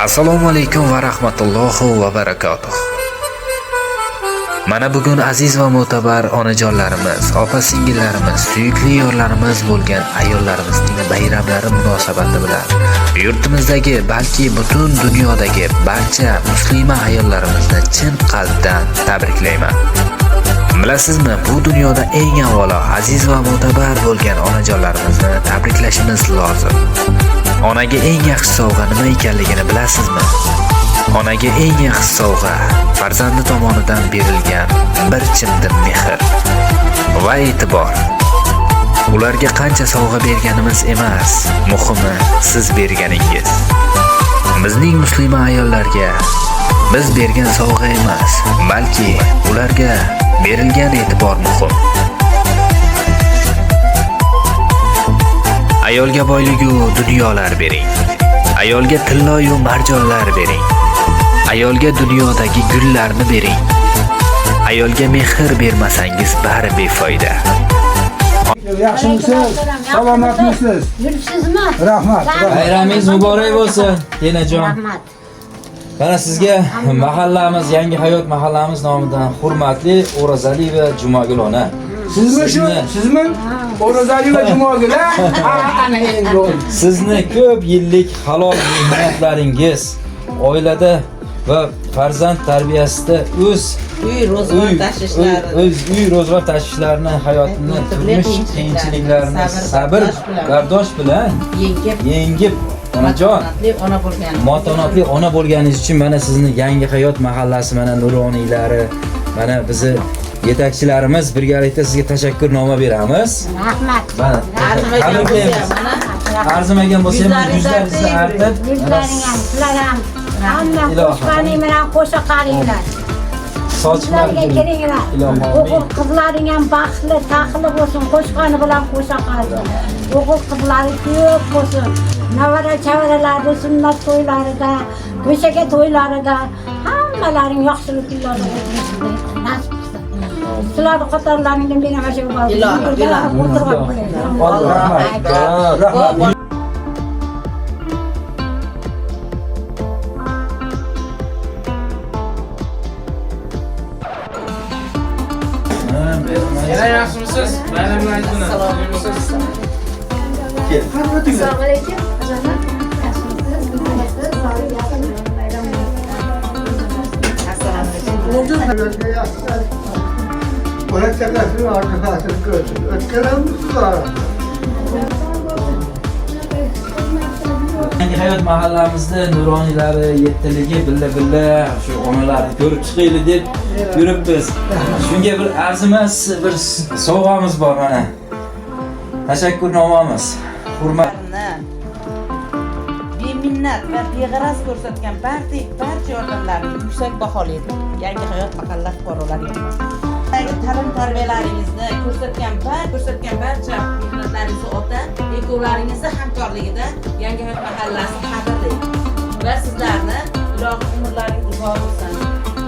Assalomu alaykum va rahmatullohi va barakotuh. Mana bugun aziz va mo'tabar onajonlarimiz, opa-singillarimiz, suyukli yorlarimiz bo'lgan ayollarimizning bayramlari munosabati bilan yurtimizdagi, balki butun dunyodagi barcha muslima ayollarimizni chin qalbdan tabriklayman. Bilasizmi, bu dunyoda eng avvalo aziz va mo'tabar bo'lgan onajonlarimizni tabriklashimiz lozim. Onaga eng yaxshi sovg'a nima ekanligini bilasizmi? Onaga eng yaxshi sovg'a farzandi tomonidan berilgan bir chimdim mehr va e'tibor. Ularga qancha sovg'a berganimiz emas, muhimi siz berganingiz. Bizning muslima ayollarga biz bergan sovg'a emas, balki ularga berilgan e'tibor muhim. Ayolga boyligu dunyolar bering. Ayolga tilloyu marjonlar bering. Ayolga dunyodagi gullarni bering. Ayolga mehr bermasangiz bari befoyda. Yaxshimisiz? Salomatmisiz? Yuribsizmi? Rahmat. Bayramingiz muborak bo'lsin, tenajon. Rahmat. Mana sizga mahallamiz, Yangi hayot mahallamiz nomidan hurmatli O'razaliyeva Jumogul ona. Sizmi shu? Sizmi? O'razaliyeva Jumogul, ana endi o'l. Sizni ko'p yillik halol mehnatlaringiz, oilada va farzand tarbiyasida o'z uy ro'zg'or tashvishlarini, hayotini, turmush qiyinchiliklarini sabr, bardosh bilan yengib onajon, motonotli ona bo'lganingiz uchun mana sizni Yangi hayot mahallasi, mana nuroniylari, mana bizni yetakchilarimiz birgalikda sizga tashakkurnoma beramiz. Rahmat. Mana tabriklaymiz. Arzimagan bo'lsa ham yuzlaringizni artib, Yuzlaring ham, sizlar ham hamma qo'shqaning bilan qo'sha qaringlar. Sizlarga kelinglar. O'g'il qizlaring ham baxtli, taqli bo'lsin, qo'shqani bilan qo'sha qaring. O'g'il qizlari ko'p bo'lsin. Navara chavaralari sunnat to'ylarida, ko'chaga to'ylarida hammalaring yaxshilik kunlarda o'tsin. Nasib qilsin. Sizlarning qatorlaringdan men ham shu bo'ldim. Rahmat. Yaxshimisiz? Bayramlar kuni. Assalomu alaykum. Murakkablashning orqasini ko'rdim. O'tganamizlar. Yangi hayot mahallamizda nuroniylari yettiligi billa shu onalarni ko'rib chiqaylik deb yuribmiz. Shunga bir arzimas bir sovg'amiz bor mana. Tashakkurnomamiz. Hurmatni beminnat va beg'araz ko'rsatgan barcha yordamlarni yuksak baholaydi. Yangi hayot mahalla fuqarolariga ta'lim tarbiyalaringizni ko'rsatgan barcha mehnatlaringizni ota, ekovlaringizni hamkorligida Yangi hayot mahallasi qadrlaydi. Va sizlarni ilohim umrlaringiz uzoq bo'lsin.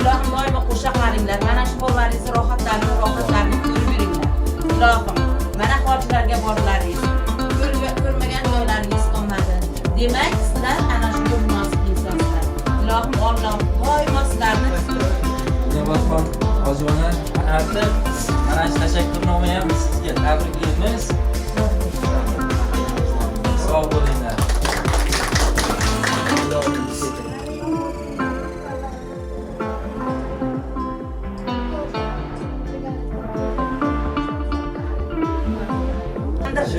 Ilohim doimo qo'sha qaringlar. Mana shu qo'llaringizni rohatlarini ko'rib yuringlar. Ilohim mana hojilarga borlaringiz, ko'rmagan joylaringiz qolmadi. Demak, sizlar ana shunga munosib insonsizlar. Ilohim Alloh doimo sizlarni Ne'matxon hojibona artib, mana shu tashakkurnoma ham sizga tabriklaymiz. Sog' bo'linglar.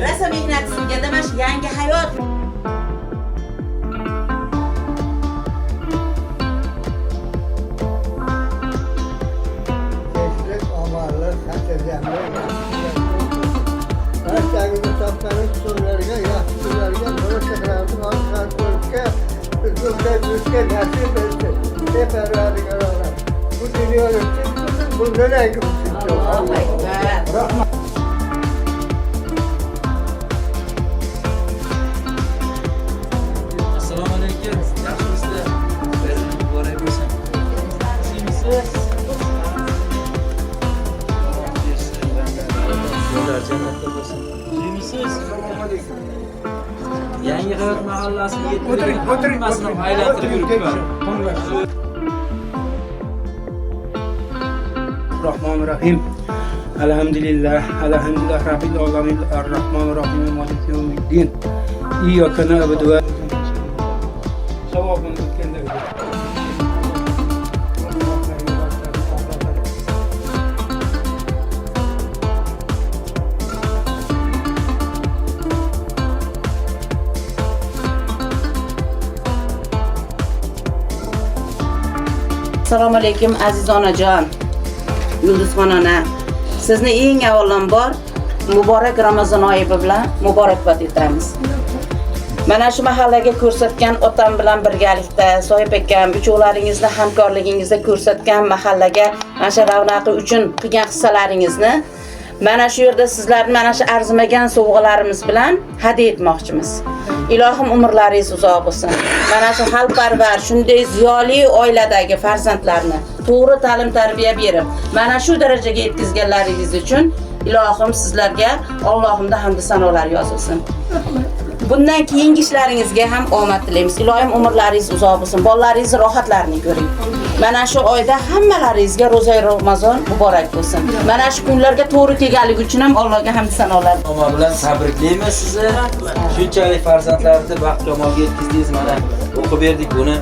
Rasa mehnatsizga demash yangi hayot. Barchamizni topganib so'zlarga, yaxshi so'zlarga, murojaatlarni orqali ko'rishga, o'zga nasib etsin. Ey Parvardigor olam, bu dunyoda kim bundan aytib rahmat. Assalomu alaykum. Yaxshimisizlar? Bayramingiz muborak bo'lsin. Yo'llar jannatda bo'lsin. Yangi Yangi hayot mahallasini O'tiring, o'tiring, hammasini o'tiring. aylantirib yuribman. Rahmanirrahim. Elhamdülillah. Elhamdülillah Rabbil alamin. Errahmanirrahim. Maliki yevmiddin. İyyake na'budu ve Sevabını kendi Assalomu alaykum aziz onajon, Yulduzxon ona. Sizni eng avvalambor muborak Ramazon oyi bilan muborakbod etamiz. Mana shu mahallaga ko'rsatgan otam bilan birgalikda Soyib akam, uchovlaringizni hamkorligingizda ko'rsatgan mahallaga mana shu ravnaqi uchun qilgan hissalaringizni mana shu yerda sizlarni mana shu arzimagan sovg'alarimiz bilan hadya etmoqchimiz. Ilohim umrlaringiz uzoq bo'lsin. Mana shu xalqparvar, shunday ziyoli oiladagi farzandlarni to'g'ri ta'lim tarbiya berib, mana shu darajaga yetkazganlaringiz uchun ilohim sizlarga Allohimda hamd sanolar yozilsin. Bundan keyingi ishlaringizga ham omad tilaymiz. Ilohim umrlaringiz uzoq bo'lsin. Bolalaringiz rohatlarini ko'ring. Mana shu oyda hammalaringizga ro'za Ramazon muborak bo'lsin. Mana shu kunlarga to'g'ri kelganligi uchun ham Allohga hamd sanolar. Noma bilan tabriklaymiz sizni. Shunchalik farzandlarni baxt kamolga yetkazdingiz. Mana o'qib berdik buni.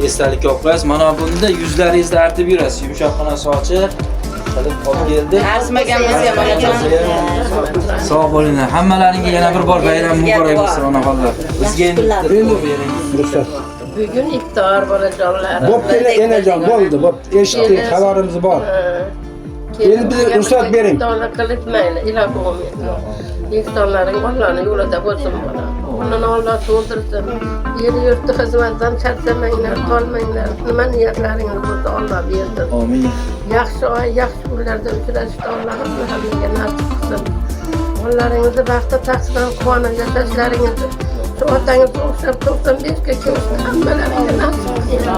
Esdalikka olib qo'yasiz. Mana bunda yuzlaringizni artib yurasiz. Yumshoqqina sochib qilib olib keldik. Arzimaganimizga onajon. Sog' bo'linglar. Hammalaringga yana bir bor bayram muborak bo'lsin onaxonlar. Bizga endi bering. Bugun iftor bolajonlar. Bo'pti, enajon, bo'ldi. Bo'pti. Eshitdik, xabarimiz bor. Endi biz ruxsat bering. İftorlar qilibmayli, ilohim. İftorlaring Allohning yo'lida bo'lsin bola. Uni Alloh to'ldirsin. Yer yurtni xizmatdan charchamanglar, qolmanglar. Nima niyatlaringiz bo'lsa Alloh bersin. Amin. Yaxshi oy, yaxshi kunlarda uchrashishni Alloh hammaga nasib qilsin. Bolalaringizni baxtda taqsimdan quvonib yashashlaringizni shu otangizni o'xshab 95 ga kelishni hammalariga nasib qilsin.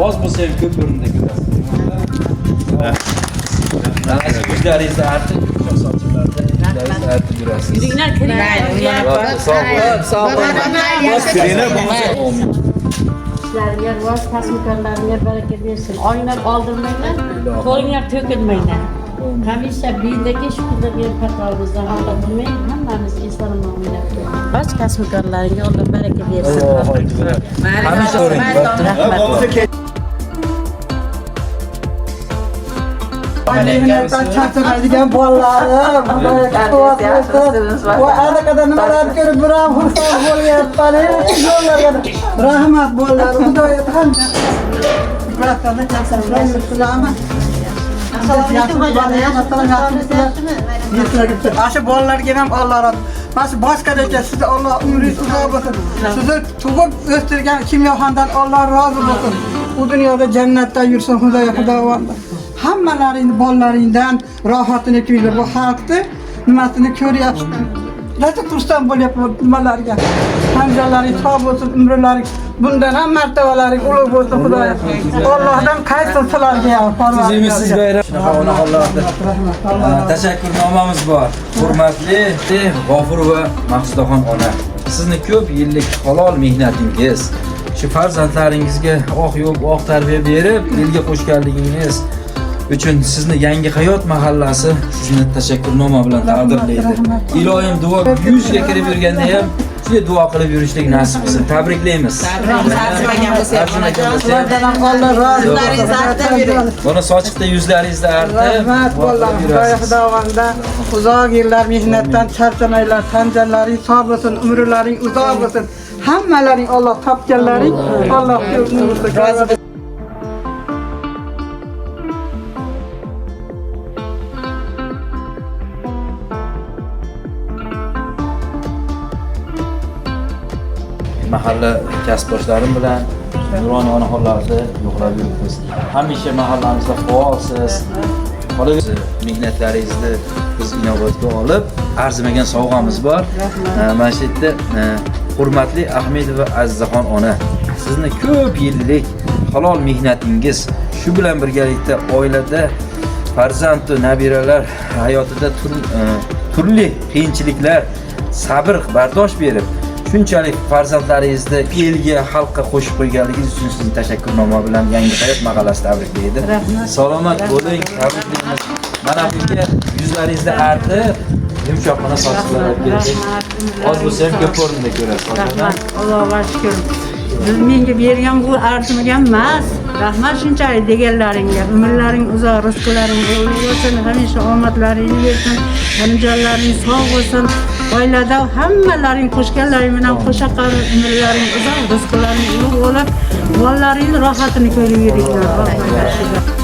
Oz bo'lsa ham ko'p o'rinda ko'rasiz. Mana shu yuzlaringizni artib, yumshoq sochlarni yuzlaringizni artib yurasiz. Yuringlar, kiringlar. Sog' bo'ling. Amin. İşlerine rivoj, tasmikorlarga baraka bersin. Oynab oldirmanglar, to'yinglar to'kilmanglar. Hamisha biyindagi shu kunlarga fatvoimizdan Alloh bilmay, hammamizga islom muomalat qilsin. Bosh tasmikorlarga Alloh baraka bersin. Hamisha o'ring. Mehnatdan charchamaydigan bolalarim, va allaqada nimalarni ko'rib biram xursand bo'lyapman. Yo'llarga rahmat bolalar, hidoyat hamda. Biroqlarni charchamayman. Ashu bolalarga ham Alloh rahmat. Mana shu boshqalarga sizni Alloh umringiz uzoq bo'lsin. Sizni tug'ib o'stirgan kimyoxondan Alloh rozi bo'lsin. Bu dunyoda jannatda yursin Xudoyim. Hammalaring bolalaringdan rohatini ko'ringlar. Bu xalqni nimasini ko'ryapsiz. Nasa xursand bo'lyapman nimalarga. Hamjonlaring sog' bo'lsin, umrlaring bundan ham martabalaring ulug' bo'lsin Xudoyim. Allohdan qaytsin sizlarga ham. Siz bayram. Shunaqa onaxonlarda tashakkurnomamiz bor. Hurmatli G'ofur va Maqsudaxon ona. Sizni ko'p yillik halol mehnatingiz, shu farzandlaringizga oq tarbiya berib, yilga qo'shganligingiz uchun sizni Yangi hayot mahallasi sizni tashakkurnoma bilan taqdirlaydi. Ilohim duo 100 ga kirib yurganda ham shunday duo qilib yurishlik nasib qilsin. Tabriklaymiz. Arzimagan bo'lsa onajon. Alloh rozi bo'lsin. Buni sochiqda yuzlaringizni artib, Rahmat bolalar, Xudoyimda uzoq yillar mehnatdan charchamanglar, tan jonlaring sog' bo'lsin, umrlaring uzoq bo'lsin. Hammalaring Alloh topganlaring Alloh rozi bo'lsin. mahalla kasbdoshlarim bilan nuroniy onaxonlarda yo'qlab yuribmiz. Hamisha mahallamizda faolsiz. Qolaversa mehnatlaringizni biz inobatga olib, arzimagan sovg'amiz bor. Mana shu yerda Hurmatli Ahmedova Azizaxon ona, sizni ko'p yillik halol mehnatingiz, shu bilan birgalikda oilada farzand va nabiralar hayotida turli qiyinchiliklar, sabr, bardosh berib, shunchalik farzandlaringizni elga, xalqqa qo'shib qo'yganligingiz uchun sizni tashakkurnoma bilan Yangi hayot mahallasi tabriklaydi. Salomat bo'ling, tabriklaymiz. Mana bunga yuzlaringizda artib, yumshoqqina sochlar olib keldik. Oz bo'lsa ham ko'p o'rinda ko'rasiz. Rahmat, Allohga shukr. Siz menga bergan bu arzimagan emas. Rahmat shunchalik deganlaringga. Umrlaring uzoq, rizqlaring ulug' bo'lsin, hamisha omadlaring bersin, jonlaring sog' bo'lsin. Oilada hammalaring qo'shganlaring bilan qo'sha qolib, umrlaring uzoq, rizqlaring ulug' bo'lib, bolalaring rohatini ko'rib yuringlar.